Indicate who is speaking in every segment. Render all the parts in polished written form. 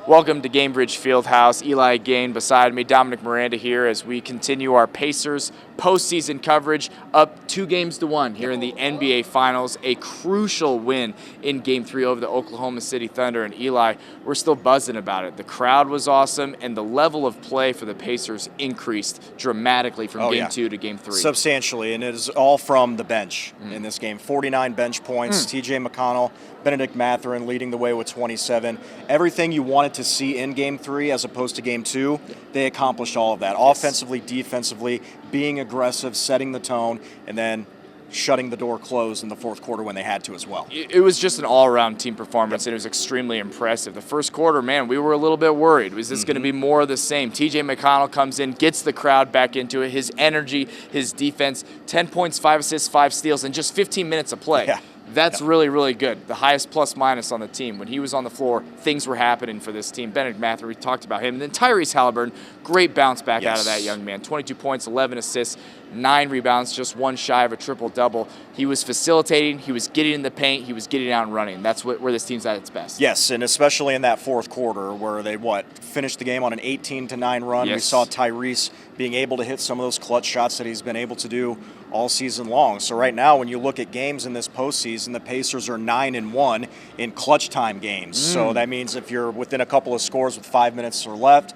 Speaker 1: Welcome to Gainbridge Fieldhouse. Eli Gain beside me, Dominic Miranda here as we continue our Pacers postseason coverage, up 2-1 here in the NBA Finals. A crucial win in Game 3 over the Oklahoma City Thunder. And Eli, we're still buzzing about it. The crowd was awesome, and the level of play for the Pacers increased dramatically from Game 2 to Game 3.
Speaker 2: Substantially, and it is all from the bench in this game. 49 bench points. TJ McConnell, Bennedict Mathurin leading the way with 27. Everything you wanted to see in Game 3 as opposed to Game 2, they accomplished all of that. Yes. Offensively, defensively, being aggressive, setting the tone, and then shutting the door closed in the fourth quarter when they had to as well.
Speaker 1: It was just an all-around team performance, and it was extremely impressive. The first quarter, man, we were a little bit worried. Was this going to be more of the same? TJ McConnell comes in, gets the crowd back into it. His energy, his defense, 10 points, 5 assists, 5 steals in just 15 minutes of play.
Speaker 2: Yeah.
Speaker 1: That's really, really good. The highest plus-minus on the team. When he was on the floor, things were happening for this team. Benedict Mathurin, we talked about him. And then Tyrese Haliburton, great bounce back out of that young man. 22 points, 11 assists, 9 rebounds, just one shy of a triple-double. He was facilitating. He was getting in the paint. He was getting out and running. That's where this team's at its best.
Speaker 2: Yes, and especially in that fourth quarter where they, finished the game on an 18-9 run.
Speaker 1: Yes.
Speaker 2: We saw Tyrese being able to hit some of those clutch shots that he's been able to do all season long. So right now, when you look at games in this postseason, the Pacers are 9-1 in clutch time games. So that means if you're within a couple of scores with 5 minutes or left,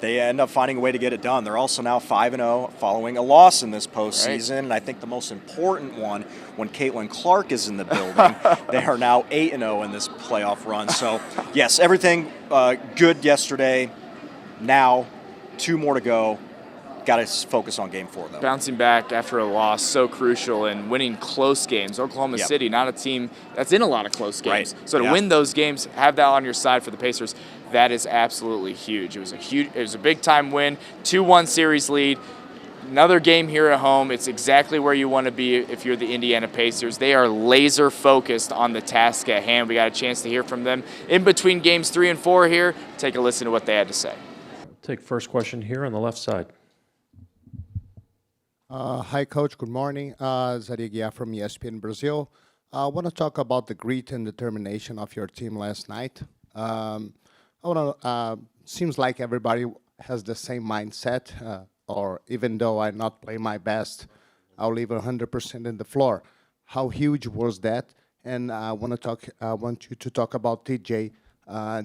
Speaker 2: they end up finding a way to get it done. They're also now 5-0 following a loss in this postseason. Right. And I think the most important one, when Caitlin Clark is in the building, they are now 8-0 in this playoff run. So, yes, everything good yesterday. Now, 2 more to go. Got to focus on Game 4, though.
Speaker 1: Bouncing back after a loss, so crucial, and winning close games. Oklahoma City, not a team that's in a lot of close games.
Speaker 2: Right.
Speaker 1: So to win those games, have that on your side for the Pacers, that is absolutely huge. It was a big-time win, 2-1 series lead. Another game here at home. It's exactly where you want to be if you're the Indiana Pacers. They are laser-focused on the task at hand. We got a chance to hear from them in between Games 3 and 4 here. Take a listen to what they had to say.
Speaker 3: Take first question here on the left side.
Speaker 4: Hi, Coach. Good morning. Zarigia from ESPN Brazil. I want to talk about the grit and determination of your team last night. Seems like everybody has the same mindset, or even though I not play my best, I'll leave 100% in the floor. How huge was that? And I want you to talk about TJ,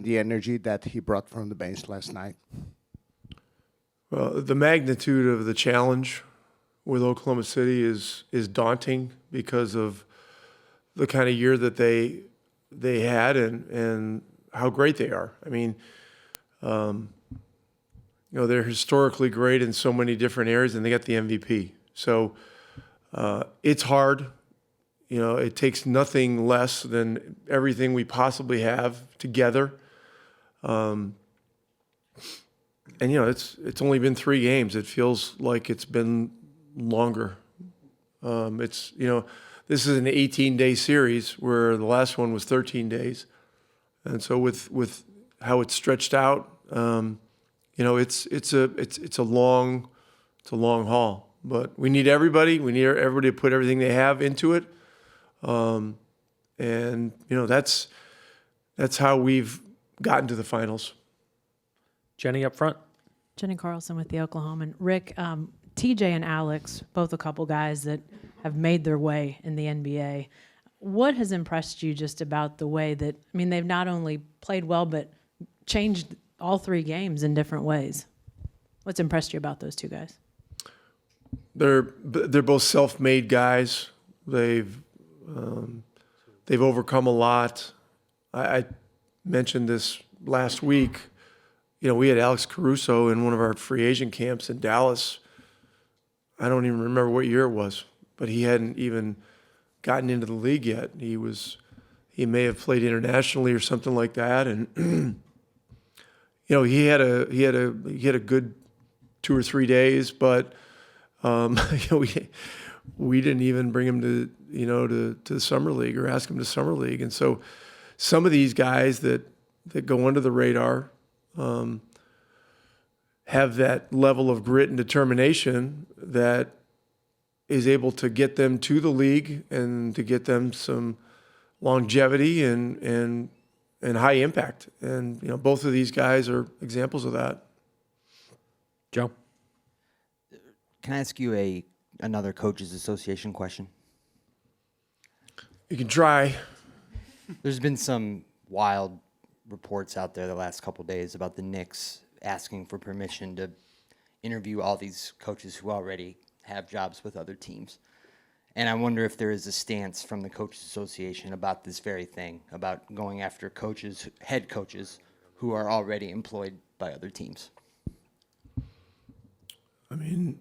Speaker 4: the energy that he brought from the bench last night.
Speaker 5: Well, the magnitude of the challenge with Oklahoma City is daunting because of the kind of year that they had and how great they are. I mean, they're historically great in so many different areas, and they got the MVP. So it's hard. It takes nothing less than everything we possibly have together. And it's only been 3 games. It feels like it's been longer. This is an 18-day series where the last one was 13 days, and so with how it's stretched out, it's a long haul. But we need everybody. We need everybody to put everything they have into it, and that's how we've gotten to the finals.
Speaker 3: Jenny up front.
Speaker 6: Jenny Carlson with the Oklahoman. Rick, TJ and Alex, both a couple guys that have made their way in the NBA. What has impressed you just about the way that, they've not only played well, but changed all 3 games in different ways? What's impressed you about those 2 guys?
Speaker 5: They're both self-made guys. They've overcome a lot. I mentioned this last week. We had Alex Caruso in one of our free agent camps in Dallas. I don't even remember what year it was, but he hadn't even gotten into the league yet. He may have played internationally or something like that, and he had a good 2 or 3 days, but we didn't even bring him to the summer league or ask him to summer league, and so some of these guys that go under the radar have that level of grit and determination that is able to get them to the league and to get them some longevity and and high impact. And, both of these guys are examples of that.
Speaker 3: Joe?
Speaker 7: Can I ask you another coaches association question?
Speaker 5: You can try.
Speaker 7: There's been some wild reports out there the last couple of days about the Knicks asking for permission to interview all these coaches who already have jobs with other teams. And I wonder if there is a stance from the Coaches Association about this very thing, about going after coaches, head coaches, who are already employed by other teams.
Speaker 5: I mean,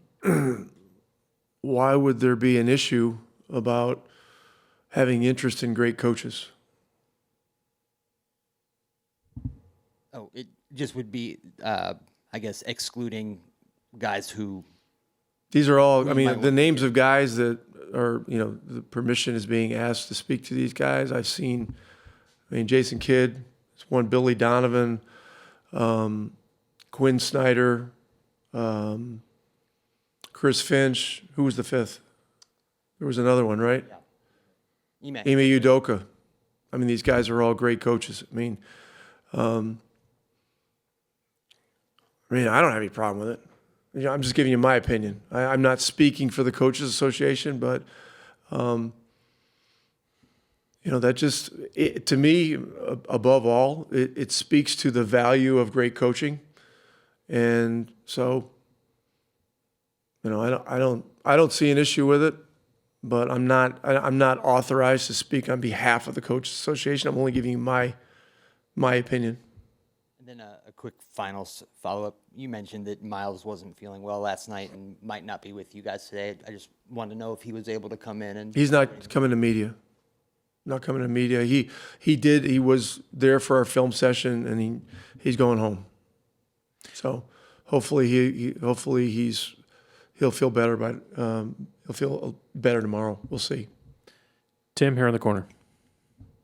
Speaker 5: why would there be an issue about having interest in great coaches?
Speaker 7: Oh, it just would be, I guess, excluding guys who...
Speaker 5: These are all,
Speaker 7: Who you might
Speaker 5: the
Speaker 7: want
Speaker 5: names
Speaker 7: to
Speaker 5: of guys that are, the permission is being asked to speak to these guys. I've seen, Jason Kidd, it's one, Billy Donovan, Quinn Snyder, Chris Finch. Who was the fifth? There was another one, right?
Speaker 7: Ime.
Speaker 5: Ime Udoka. These guys are all great coaches. I don't have any problem with it. I'm just giving you my opinion. I'm not speaking for the Coaches Association, but, that just, to me, above all, it speaks to the value of great coaching. And so, I don't see an issue with it, but I'm not authorized to speak on behalf of the Coaches Association. I'm only giving you my opinion.
Speaker 7: And then a quick final follow-up. You mentioned that Miles wasn't feeling well last night and might not be with you guys today. I just wanted to know if he was able to come in and...
Speaker 5: He's not coming to media. Not coming to media. He was there for our film session, and he's going home. So hopefully he'll feel better he'll feel better tomorrow. We'll see.
Speaker 3: Tim, here in the corner.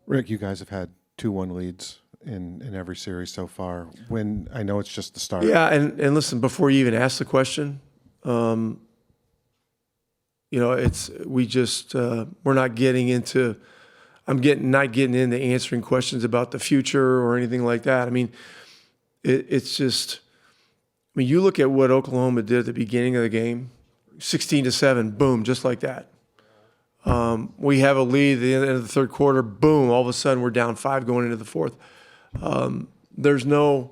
Speaker 8: Rick, you guys have had 2-1 leads in every series so far. When I know it's just the start.
Speaker 5: Yeah, and listen, before you even ask the question, we're not getting into. Not getting into answering questions about the future or anything like that. It's just. You look at what Oklahoma did at the beginning of the game, 16-7, boom, just like that. We have a lead at the end of the third quarter, boom, all of a sudden we're down 5 going into the fourth. There's no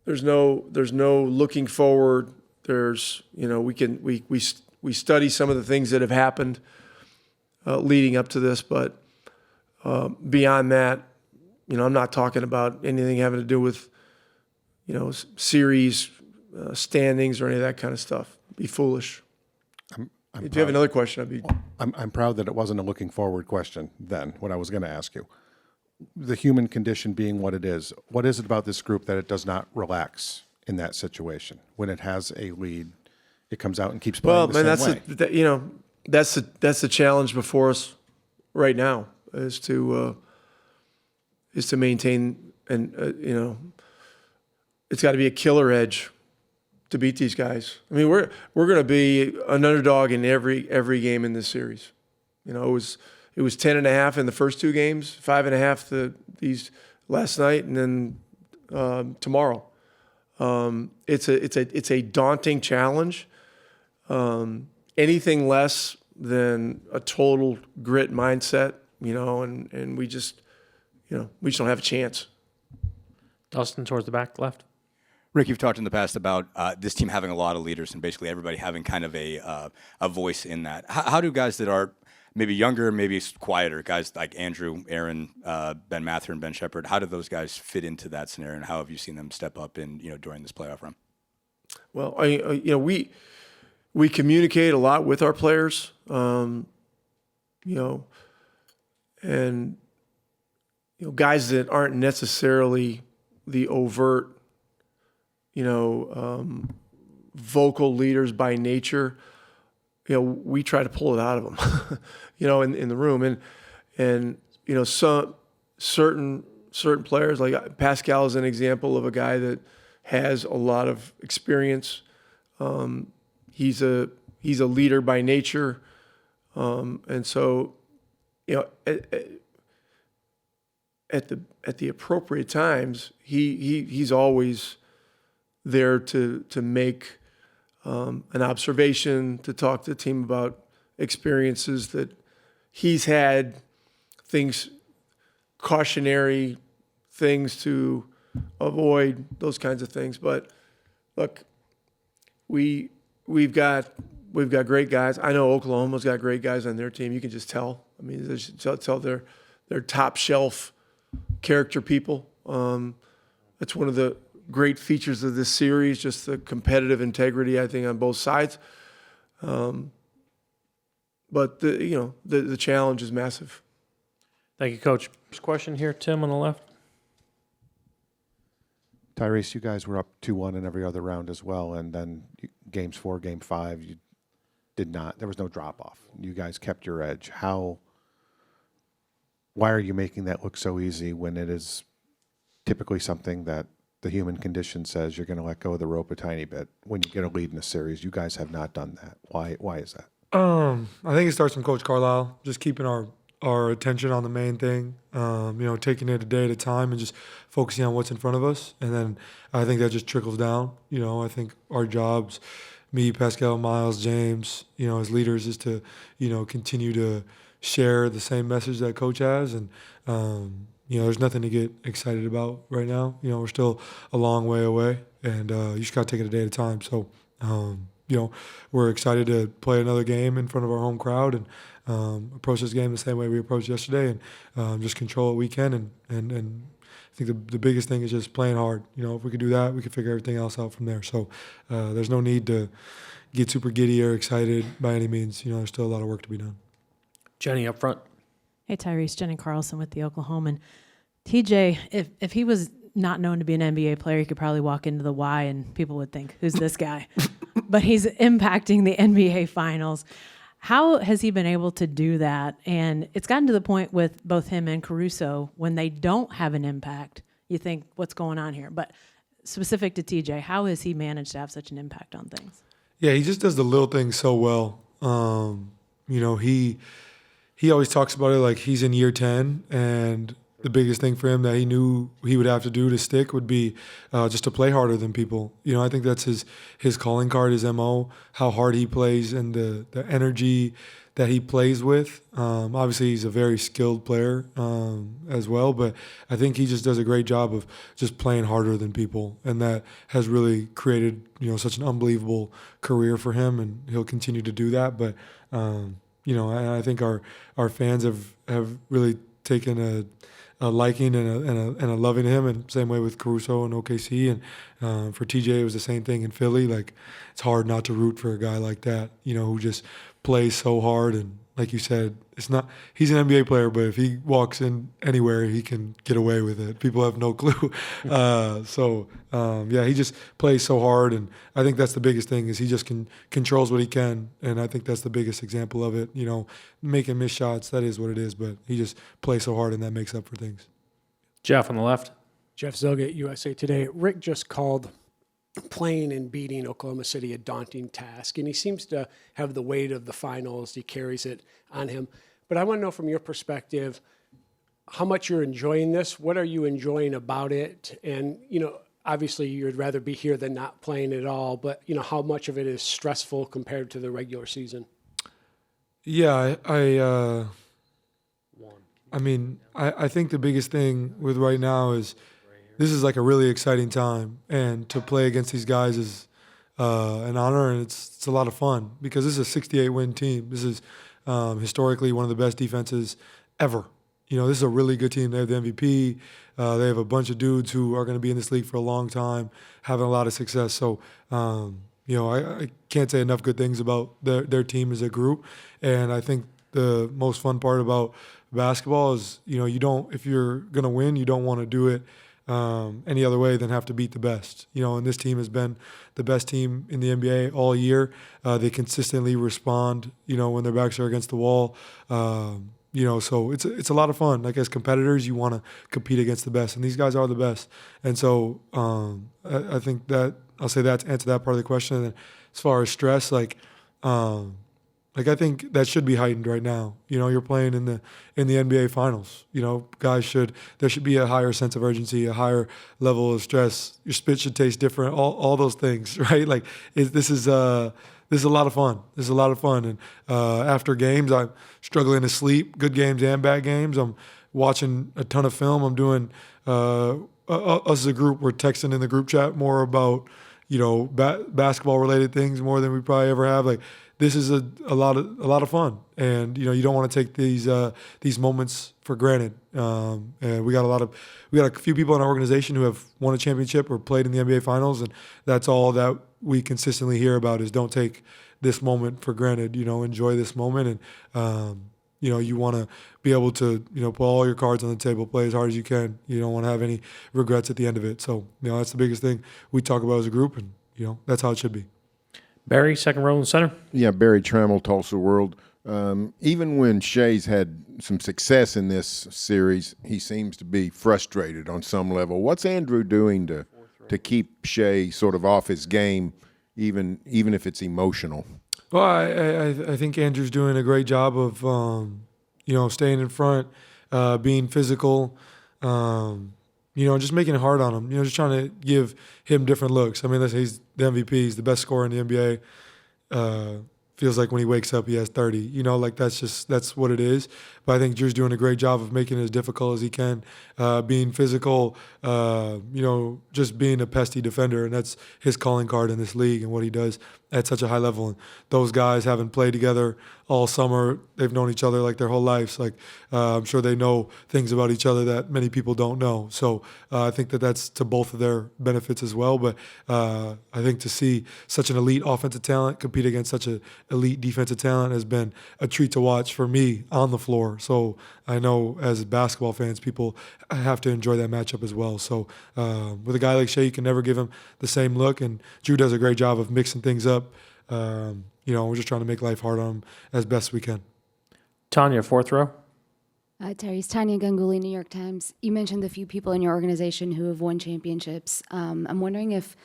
Speaker 5: looking forward. There's, we study some of the things that have happened leading up to this, but beyond that, I'm not talking about anything having to do with, series standings or any of that kind of stuff. Be foolish. If you have another question,
Speaker 8: I'm proud that it wasn't a looking forward question then, what I was going to ask you. The human condition being what it is it about this group that it does not relax in that situation? When it has a lead, it comes out and keeps playing the same way.
Speaker 5: That's the challenge before us right now is to maintain and it's got to be a killer edge to beat these guys. We're going to be an underdog in every game in this series. It was 10.5 in the first 2 games, 5.5 these last night, and then tomorrow. It's a daunting challenge. Anything less than a total grit mindset, and we just don't have a chance.
Speaker 3: Dustin, towards the back left.
Speaker 9: Rick, you've talked in the past about this team having a lot of leaders and basically everybody having kind of a voice in that. How do guys that are maybe younger, maybe quieter, guys like Andrew, Aaron, Ben Mathurin, Ben Shepherd, how do those guys fit into that scenario, and how have you seen them step up in during this playoff run?
Speaker 5: Well, we communicate a lot with our players, and guys that aren't necessarily the overt, vocal leaders by nature. We try to pull it out of them, in the room, and some certain players, like Pascal is an example of a guy that has a lot of experience. He's a leader by nature, and so at the appropriate times, he's always there to make an observation, to talk to the team about experiences that he's had, things, cautionary things to avoid, those kinds of things. But look, we've got great guys. I know Oklahoma's got great guys on their team. You can just tell. I mean, tell they're top shelf character people. That's one of the great features of this series, just the competitive integrity, I think, on both sides. But the challenge is massive.
Speaker 3: Thank you, Coach. First question here, Tim on the left.
Speaker 8: Tyrese, you guys were up 2-1 in every other round as well, and then games 4, game 5, you did not. There was no drop off. You guys kept your edge. Why are you making that look so easy when it is typically something that the human condition says you're going to let go of the rope a tiny bit when you get a lead in a series? You guys have not done that. Why is that?
Speaker 10: I think it starts from Coach Carlisle, just keeping our attention on the main thing, taking it a day at a time and just focusing on what's in front of us. And then I think that just trickles down. I think our jobs, me, Pascal, Miles, James, as leaders, is to, continue to share the same message that Coach has. And, there's nothing to get excited about right now. We're still a long way away, and you just got to take it a day at a time. So, we're excited to play another game in front of our home crowd and approach this game the same way we approached yesterday, and just control what we can. And I think the biggest thing is just playing hard. If we could do that, we could figure everything else out from there. So there's no need to get super giddy or excited by any means. There's still a lot of work to be done.
Speaker 3: Jenny up front.
Speaker 6: Hey, Tyrese, Jenny Carlson with the Oklahoman. TJ, if he was not known to be an NBA player, he could probably walk into the Y and people would think, who's this guy? But he's impacting the NBA Finals. How has he been able to do that? And it's gotten to the point with both him and Caruso, when they don't have an impact, you think, what's going on here? But specific to TJ, how has he managed to have such an impact on things?
Speaker 10: Yeah, he just does the little things so well. He always talks about it like he's in year 10, and the biggest thing for him that he knew he would have to do to stick would be just to play harder than people. I think that's his calling card, his MO, how hard he plays and the energy that he plays with. Obviously, he's a very skilled player as well, but I think he just does a great job of just playing harder than people, and that has really created such an unbelievable career for him, and he'll continue to do that. But I think our fans have really taken a liking and a loving him, and same way with Caruso and OKC, and for TJ it was the same thing in Philly. Like, it's hard not to root for a guy like that, who just plays so hard. And like you said, he's an NBA player, but if he walks in anywhere, he can get away with it. People have no clue. He just plays so hard, and I think that's the biggest thing, is he just controls what he can, and I think that's the biggest example of it. Making missed shots, that is what it is, but he just plays so hard, and that makes up for things.
Speaker 3: Jeff on the left.
Speaker 11: Jeff Zilgate, USA Today. Rick just called playing and beating Oklahoma City a daunting task, and he seems to have the weight of the finals. He carries it on him. But I want to know from your perspective how much you're enjoying this. What are you enjoying about it? And, obviously you'd rather be here than not playing at all, but, how much of it is stressful compared to the regular season?
Speaker 10: Yeah, I think the biggest thing with right now is this is like a really exciting time, and to play against these guys is an honor, and it's a lot of fun, because this is a 68-win team. This is historically one of the best defenses ever. This is a really good team. They have the MVP. They have a bunch of dudes who are going to be in this league for a long time, having a lot of success. So, I can't say enough good things about their team as a group. And I think the most fun part about basketball is, if you're going to win, you don't want to do it any other way than have to beat the best. And this team has been the best team in the NBA all year. They consistently respond, when their backs are against the wall. So it's a lot of fun. Like, as competitors, you want to compete against the best, and these guys are the best. And so I think that I'll say that to answer that part of the question. And then as far as stress, Like, I think that should be heightened right now. You know, you're playing in the NBA Finals. You know, there should be a higher sense of urgency, a higher level of stress. Your spit should taste different. All those things, right? Like, this is a lot of fun. This is a lot of fun. And after games, I'm struggling to sleep. Good games and bad games. I'm watching a ton of film. I'm doing us as a group. We're texting in the group chat more about, you know, basketball related things more than we probably ever have. Like, this is a lot of fun, and you know, you don't want to take these moments for granted. And we got a few people in our organization who have won a championship or played in the NBA Finals, and that's all that we consistently hear about is don't take this moment for granted. You know, enjoy this moment, and you know, you want to be able to, you know, put all your cards on the table, play as hard as you can. You don't want to have any regrets at the end of it. So, you know, that's the biggest thing we talk about as a group, and you know, that's how it should be.
Speaker 3: Barry, second row in the center.
Speaker 12: Yeah, Barry Trammell, Tulsa World. Even when Shea's had some success in this series, he seems to be frustrated on some level. What's Andrew doing to keep Shea sort of off his game, even if it's emotional?
Speaker 10: Well, I think Andrew's doing a great job of, you know, staying in front, being physical, you know, just making it hard on him. You know, just trying to give him different looks. I mean, let's say he's the MVP, he's the best scorer in the NBA. Feels like when he wakes up, he has 30. You know, like that's what it is. But I think Drew's doing a great job of making it as difficult as he can, being physical, you know, just being a pesty defender. And that's his calling card in this league and what he does at such a high level. And those guys haven't played together all summer. They've known each other like their whole lives. Like, I'm sure they know things about each other that many people don't know. So I think that's to both of their benefits as well. But I think to see such an elite offensive talent compete against such an elite defensive talent has been a treat to watch for me on the floor. So I know as basketball fans, people have to enjoy that matchup as well. So with a guy like Shea, you can never give him the same look. And Drew does a great job of mixing things up. You know, we're just trying to make life hard on him as best we can.
Speaker 3: Tanya, fourth row.
Speaker 13: Tyrese, Tanya Ganguly, New York Times. You mentioned the few people in your organization who have won championships. I'm wondering have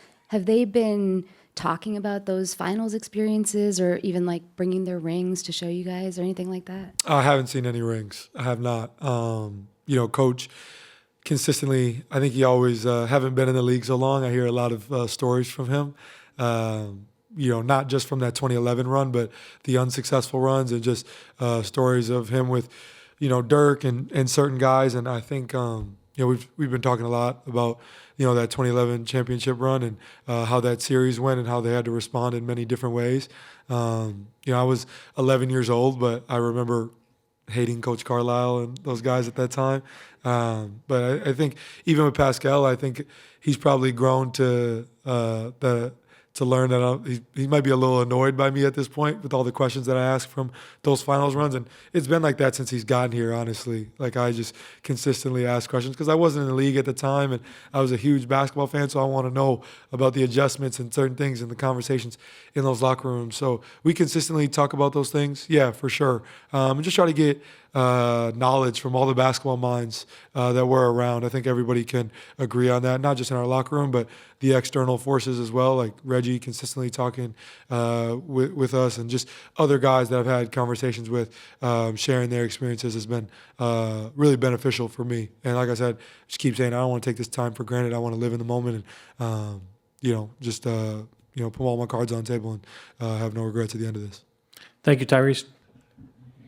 Speaker 13: they been talking about those finals experiences or even like bringing their rings to show you guys or anything like that? I
Speaker 10: haven't seen any rings. I have not. You know, Coach consistently, I think he always, haven't been in the league so long. I hear a lot of stories from him. You know, not just from that 2011 run, but the unsuccessful runs and just stories of him with, you know, Dirk and certain guys. And I think, you know, we've been talking a lot about, you know, that 2011 championship run and how that series went and how they had to respond in many different ways. You know, I was 11 years old, but I remember hating Coach Carlisle and those guys at that time. But I think even with Pascal, I think he's probably grown to learn that he might be a little annoyed by me at this point with all the questions that I ask from those finals runs. And it's been like that since he's gotten here, honestly. Like, I just consistently ask questions because I wasn't in the league at the time and I was a huge basketball fan, so I want to know about the adjustments and certain things and the conversations in those locker rooms. So we consistently talk about those things, yeah, for sure. And just try to get knowledge from all the basketball minds that were around. I think everybody can agree on that, not just in our locker room, but the external forces as well, like Reggie consistently talking with us and just other guys that I've had conversations with, sharing their experiences has been really beneficial for me. And like I said, just keep saying, I don't want to take this time for granted. I want to live in the moment and, you know, just, you know, put all my cards on the table and have no regrets at the end of this.
Speaker 3: Thank you, Tyrese.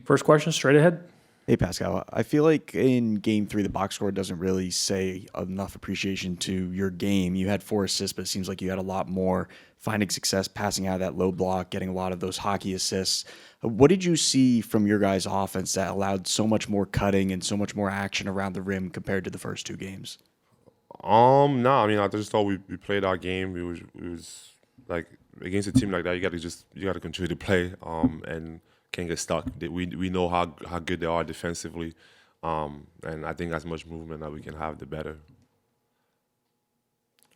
Speaker 3: First question, straight ahead.
Speaker 14: Hey, Pascal. I feel like in Game 3, the box score doesn't really say enough appreciation to your game. You had 4 assists, but it seems like you had a lot more finding success, passing out of that low block, getting a lot of those hockey assists. What did you see from your guys' offense that allowed so much more cutting and so much more action around the rim compared to the first 2 games?
Speaker 15: No, I mean, I just thought we played our game. It was like against a team like that, you got to continue to play and can't get stuck. We know how good they are defensively, and I think as much movement that we can have, the better.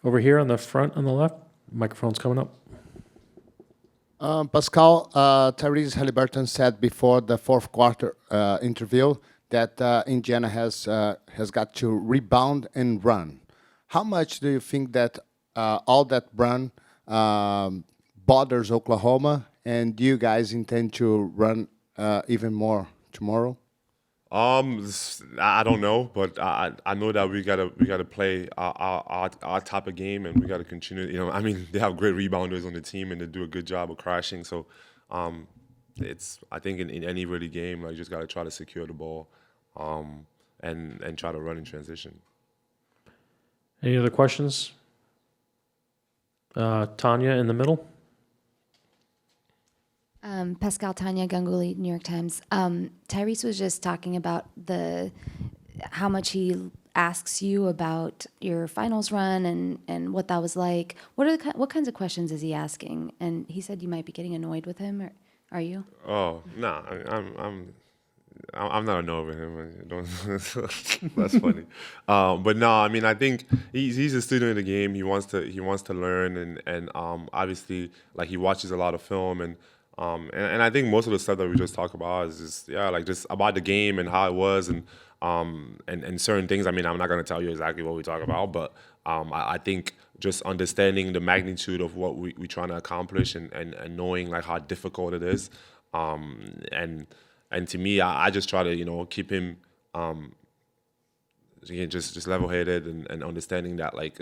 Speaker 3: Over here on the front on the left, microphone's coming up.
Speaker 4: Pascal, Tyrese Haliburton said before the fourth quarter interview that Indiana has got to rebound and run. How much do you think that all that run bothers Oklahoma And do you guys intend to run even more tomorrow?
Speaker 15: I don't know, but I know that we gotta play our type of game, and we gotta continue. You know, I mean, they have great rebounders on the team, and they do a good job of crashing. So, it's I think in any really game, like, you just gotta try to secure the ball, and try to run in transition.
Speaker 3: Any other questions? Tanya in the middle.
Speaker 13: Pascal, Tanya Ganguly, New York Times. Tyrese was just talking about how much he asks you about your finals run and what that was like. What kinds of questions is he asking? And he said you might be getting annoyed with him. Or are you?
Speaker 15: Oh, no, I'm not annoyed with him. That's funny. But no, I mean, I think he's a student of the game. He wants to learn, and obviously, like, he watches a lot of film, and I think most of the stuff that we just talk about is just about the game and how it was, and certain things. I mean, I'm not gonna tell you exactly what we talk about, but I think just understanding the magnitude of what we're trying to accomplish, and knowing, like, how difficult it is, and to me, I just try to keep him just level-headed, and understanding that, like,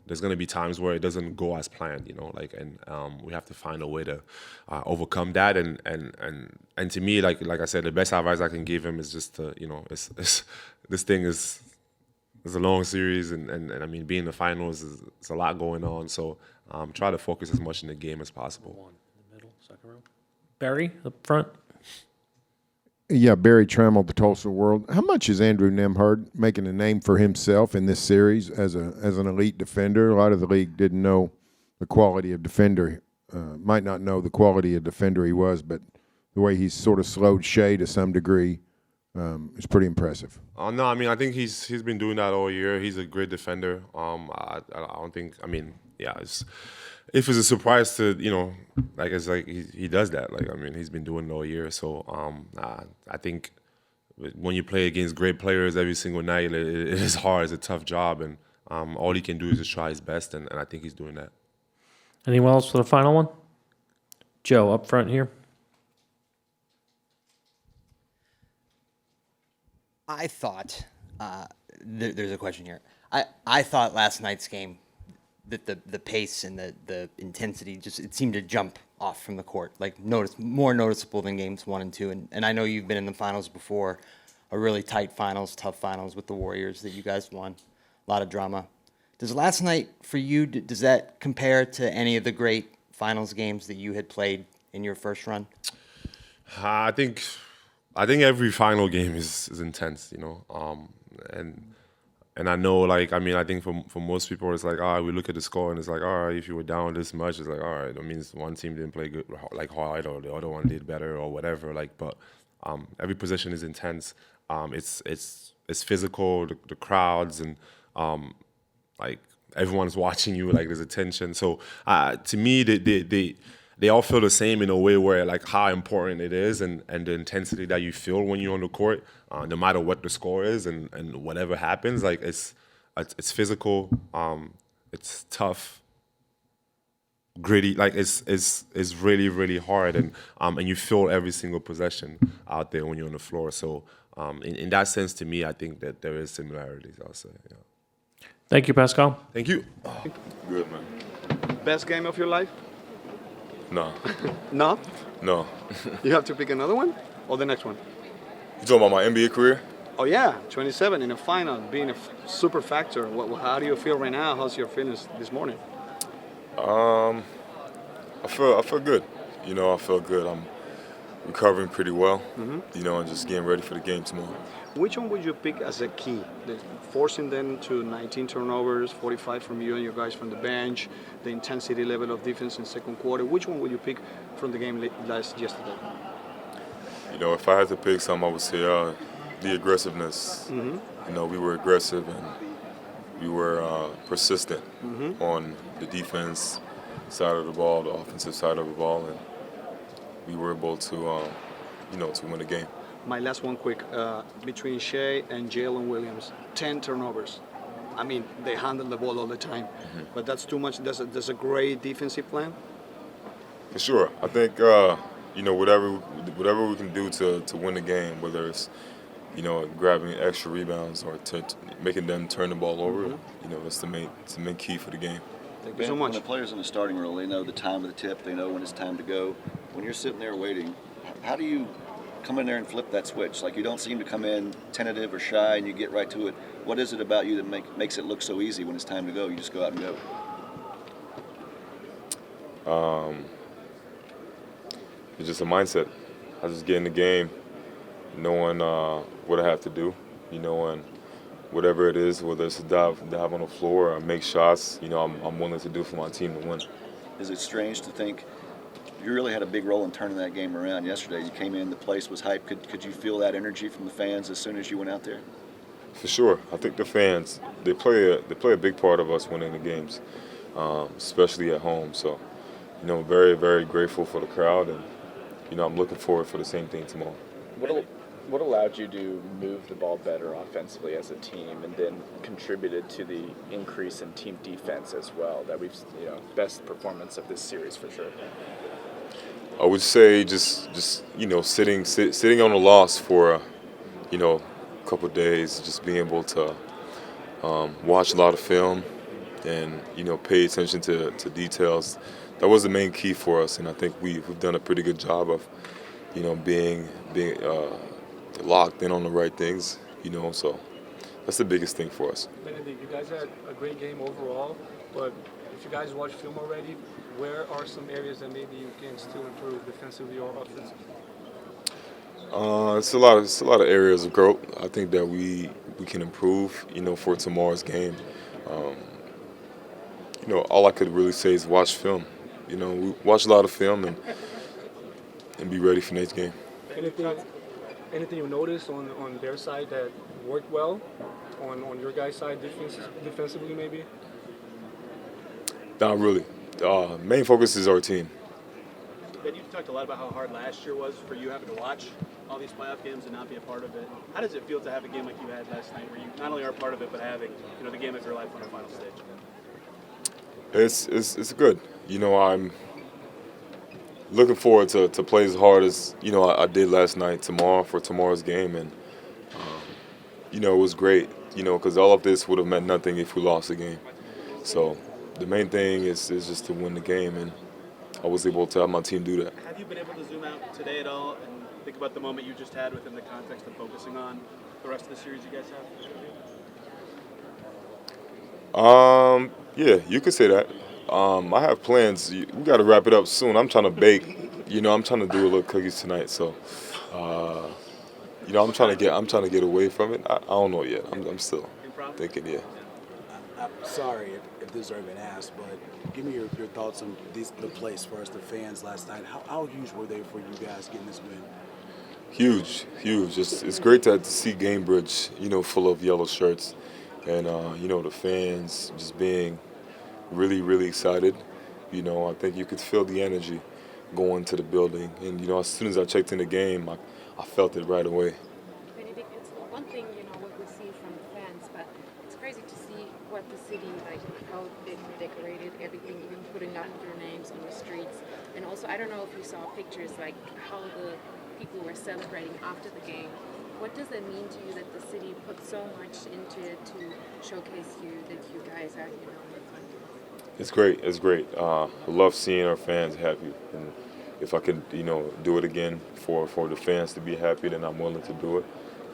Speaker 15: there's going to be times where it doesn't go as planned, and we have to find a way to overcome that. And to me, like I said, the best advice I can give him is just to, this thing is a long series, and I mean, being in the finals is a lot going on. So try to focus as much in the game as possible.
Speaker 3: One in the middle, second row. Barry up front.
Speaker 12: Yeah, Barry Trammell, the Tulsa World. How much is Andrew Nembhard making a name for himself in this series as an elite defender? A lot of the league didn't know the quality of defender, might not know the quality of defender he was, but the way he's sort of slowed Shea to some degree is pretty impressive.
Speaker 15: No, I mean, I think he's been doing that all year. He's a great defender. I don't think, I mean, yeah, if it's a surprise to, it's like he does that. Like, I mean, he's been doing it all year. So I think when you play against great players every single night, it is hard. It's a tough job. And all he can do is just try his best. And I think he's doing that.
Speaker 3: Anyone else for the final one? Joe, up front here.
Speaker 7: I thought, there's a question here. I thought last night's game, that the pace and the intensity, it seemed to jump off from the court, like more noticeable than games 1 and 2. And I know you've been in the finals before, a really tight finals, tough finals with the Warriors that you guys won, a lot of drama. Does last night for you, does that compare to any of the great finals games that you had played in your first run?
Speaker 15: I think every final game is intense, and I know, like, I mean, I think for most people, it's like, we look at the score and it's like, all right, if you were down this much, it's like, all right, that means one team didn't play good, like, hard, or the other one did better, or whatever. Like, but every possession is intense. It's physical, the crowds, and like, everyone's watching you, like, there's attention. So to me, they all feel the same in a way where, like, how important it is, and the intensity that you feel when you're on the court, no matter what the score is, and whatever happens, like, it's physical, it's tough, gritty, like, it's really, really hard, and you feel every single possession out there when you're on the floor. So in that sense, to me, I think that there is similarities, I'll say. Yeah.
Speaker 3: Thank you, Pascal.
Speaker 15: Thank you.
Speaker 16: Good, man. Best game of your life?
Speaker 15: No.
Speaker 16: No?
Speaker 15: No.
Speaker 16: You have to pick another one or the next one?
Speaker 15: You talking about my NBA career?
Speaker 16: Oh, yeah. 27 in a final, being a super factor. How do you feel right now? How's your feelings this morning?
Speaker 15: I feel good. I feel good. I'm recovering pretty well, and just getting ready for the game tomorrow.
Speaker 16: Which one would you pick as a key? Forcing them to 19 turnovers, 45 from you and your guys from the bench, the intensity level of defense in second quarter. Which one would you pick from the game yesterday?
Speaker 15: If I had to pick some, I would say the aggressiveness. We were aggressive, and we were persistent on the defense side of the ball, the offensive side of the ball, and we were able to, to win the game.
Speaker 16: My last one quick, between Shea and Jalen Williams, 10 turnovers. I mean, they handle the ball all the time, but that's too much. There's a great defensive plan.
Speaker 17: For sure. I think, whatever we can do to win the game, whether it's, grabbing extra rebounds or making them turn the ball over, that's the main key for the game.
Speaker 18: Thank you so much. When the players in the starting role, they know the time of the tip, they know when it's time to go. When you're sitting there waiting, how do you come in there and flip that switch? Like, you don't seem to come in tentative or shy and you get right to it. What is it about you that makes it look so easy when it's time to go? You just go out and go.
Speaker 17: It's just a mindset. I just get in the game, knowing what I have to do, and whatever it is, whether it's a dive on the floor or make shots, I'm willing to do for my team to win.
Speaker 18: Is it strange to think you really had a big role in turning that game around yesterday? You came in, the place was hyped. Could you feel that energy from the fans as soon as you went out there?
Speaker 17: For sure. I think the fans, they play a big part of us winning the games, especially at home. So, very, very grateful for the crowd, and, I'm looking forward for the same thing tomorrow.
Speaker 1: What allowed you to move the ball better offensively as a team, and then contributed to the increase in team defense as well? That we've, best performance of this series for sure.
Speaker 17: I would say just sitting on a loss for a couple of days, just being able to watch a lot of film and pay attention to details. That was the main key for us, and I think we've done a pretty good job of being locked in on the right things. So that's the biggest thing for us.
Speaker 19: Benedict, you guys had a great game overall, but if you guys watch film already, where are some areas that maybe you can still improve defensively or offensively?
Speaker 17: It's a lot of areas of growth. I think that we can improve, for tomorrow's game. All I could really say is watch film. We watch a lot of film and be ready for next game.
Speaker 19: Anything you noticed on their side that worked well, on your guys' side defensively maybe?
Speaker 17: Not really. Main focus is our team.
Speaker 20: Ben, you talked a lot about how hard last year was for you having to watch all these playoff games and not be a part of it. How does it feel to have a game like you had last night, where you not only are part of it, but having the game of your life on the final stage?
Speaker 17: It's good. I'm looking forward to play as hard as I did last night for tomorrow's game, and it was great. Because all of this would have meant nothing if we lost the game. So the main thing is just to win the game, and I was able to have my team do that.
Speaker 20: Have you been able to zoom out today at all and think about the moment you just had within the context of focusing on the rest of the series you guys have?
Speaker 17: Yeah, you could say that. I have plans. We got to wrap it up soon. I'm trying to bake. I'm trying to do a little cookies tonight. So, I'm trying to get away from it. I don't know yet. I'm still thinking. Yeah.
Speaker 21: I'm sorry if this has already been asked, but give me your thoughts on the place for us, the fans last night. How huge were they for you guys getting this win?
Speaker 17: Huge. It's great to see Gainbridge, full of yellow shirts, and the fans just being really, really excited. I think you could feel the energy going to the building, and as soon as I checked in the game, I felt it right away.
Speaker 22: Benedict, it's one thing, what we see from the fans, but it's crazy to see what the city, like how they decorated everything, even putting up their names on the streets. And also, I don't know if you saw pictures, like how the people were celebrating after the game. What does it mean to you that the city put so much into it to showcase you, that you guys are, in the front?
Speaker 17: It's great. I love seeing our fans happy, and if I can, do it again for the fans to be happy, then I'm willing to do it.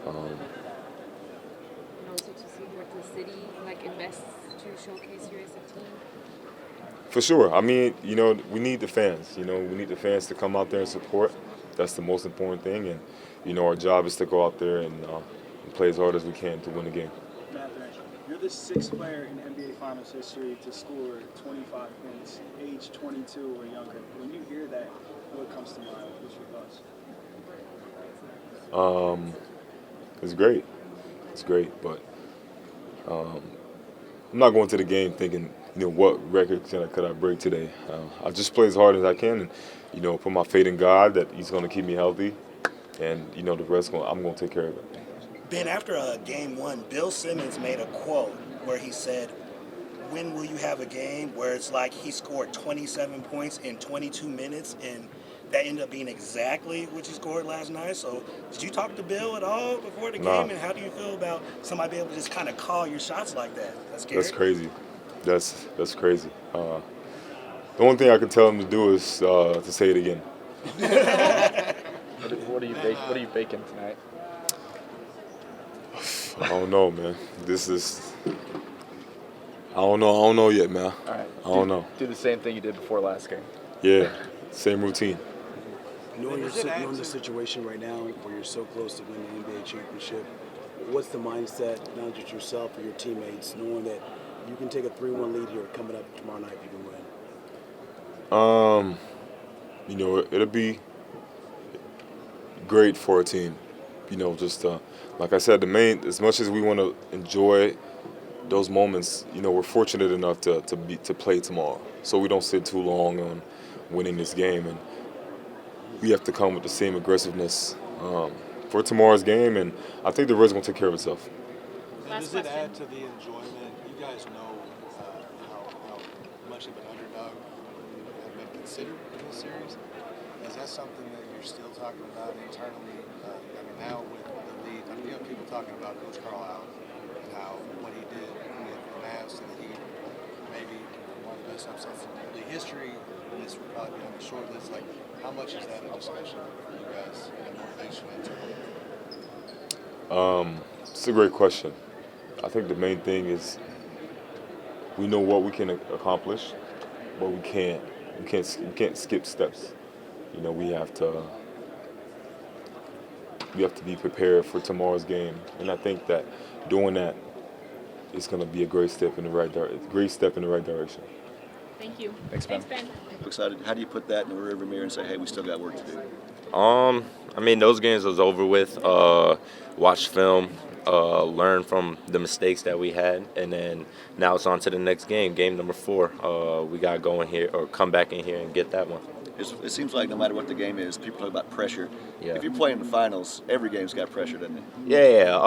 Speaker 22: And also to see what the city invests to showcase you as a team.
Speaker 17: For sure. I mean, we need the fans. We need the fans to come out there and support. That's the most important thing, and our job is to go out there and play as hard as we can to win the game.
Speaker 20: Mathurin, you're the sixth player in NBA Finals history to score 25 points, age 22 or younger. When you hear that, what comes to mind? What's your thoughts?
Speaker 17: It's great, but I'm not going to the game thinking, what record could I break today. I just play as hard as I can, and put my faith in God that He's going to keep me healthy, and the rest I'm going to take care of it.
Speaker 23: Ben, after game one, Bill Simmons made a quote where he said,
Speaker 2: when will you have a game where it's like he scored 27 points in 22 minutes and that ended up being exactly what you scored last night? So did you talk to Bill at all before the
Speaker 17: Nah.
Speaker 2: game? And how do you feel about somebody being able to just kind of call your shots like that? That's scary.
Speaker 17: That's crazy. That's crazy. The only thing I can tell him to do is to say it again.
Speaker 1: What are you baking tonight?
Speaker 17: I don't know, man. I don't know yet, man.
Speaker 1: All right.
Speaker 17: I don't know.
Speaker 1: Do the same thing you did before last game.
Speaker 17: Yeah, same routine.
Speaker 21: Knowing the situation right now where you're so close to winning the NBA championship, what's the mindset, not just yourself or your teammates, knowing that you can take a 3-1 lead here coming up tomorrow night, you can win?
Speaker 17: You know, it'll be great for a team. You know, just like I said, as much as we want to enjoy those moments, you know, we're fortunate enough to play tomorrow, so we don't sit too long on winning this game, and we have to come with the same aggressiveness for tomorrow's game, and I think the rest will take care of itself.
Speaker 9: Does it add to the enjoyment? You guys know how much of an underdog you have been considered in this series. Is that something that you're still talking about internally? I mean, now with the lead, I mean, you have people talking about Coach Carlisle and how what he did with the Mavs to the Heat, maybe one of the best upsets in league history. This would probably be on the short list. Like, how much is that a discussion for you guys and motivation internally?
Speaker 17: It's a great question. I think the main thing is we know what we can accomplish, but we can't skip steps. You know, we have to be prepared for tomorrow's game, and I think that doing that is going to be a great step in the right direction.
Speaker 22: Thank you.
Speaker 1: Thanks, Ben.
Speaker 18: I'm excited. How do you put that in the rearview mirror and say, hey, we still got work to do?
Speaker 23: I mean, those games was over with. Watch film, learn from the mistakes that we had, and then now it's on to the next game, game number 4. We got to go in here or come back in here and get that one.
Speaker 18: It seems like no matter what the game is, people talk about pressure.
Speaker 23: Yeah.
Speaker 18: If you're playing the finals, every game's got pressure, doesn't it?
Speaker 23: Yeah.